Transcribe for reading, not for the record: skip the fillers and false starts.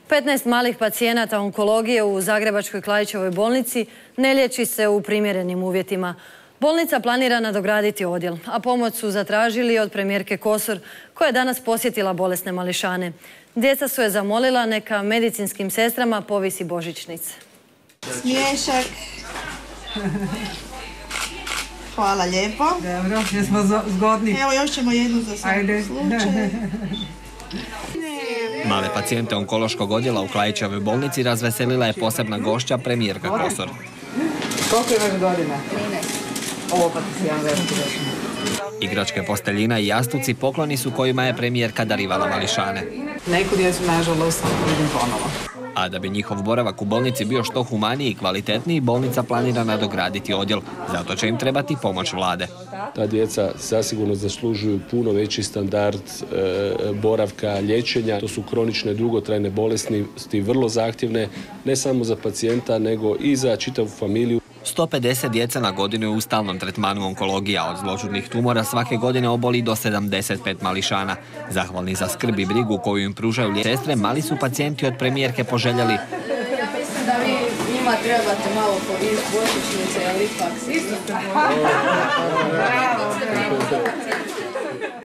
15 malih pacijenata onkologije u Zagrebačkoj Klaićevoj bolnici ne liječi se u primjerenim uvjetima. Bolnica planira nadograditi odjel, a pomoć su zatražili od premijerke Kosor, koja je danas posjetila bolesne mališane. Djeca su je zamolila neka medicinskim sestrama povisi božićnice. Smiješak. Hvala lijepo. Dobro, jesmo zgodni. Evo još ćemo jednu za svaki slučaj. Male pacijente onkološkog odjela u Klaićevoj bolnici razveselila je posebna gošća, premijerka Kosor. Koliko imaš godina? 13. Ovo pa ti si jedan veliki već. Igračke posteljina i jastuci pokloni su kojima je premijerka darivala mališane. Neku djecu, nažalost, vidim ponovo. A da bi njihov boravak u bolnici bio što humaniji i kvalitetniji, bolnica planira nadograditi odjel. Zato će im trebati pomoć vlade. Ta djeca zasigurno zaslužuju puno veći standard boravka, liječenja. To su kronične, dugotrajne bolesti, vrlo zahtjevne, ne samo za pacijenta, nego i za čitavu familiju. 150 djeca na godinu je u stalnom tretmanu onkologija. Od zloćudnih tumora svake godine oboli do 75 mališana. Zahvalni za skrb i brigu koju im pružaju sestre, mali su pacijenti od premijerke poželjeli. Ja mislim da vi njima trebate malo povisiti božićnice, ali ipak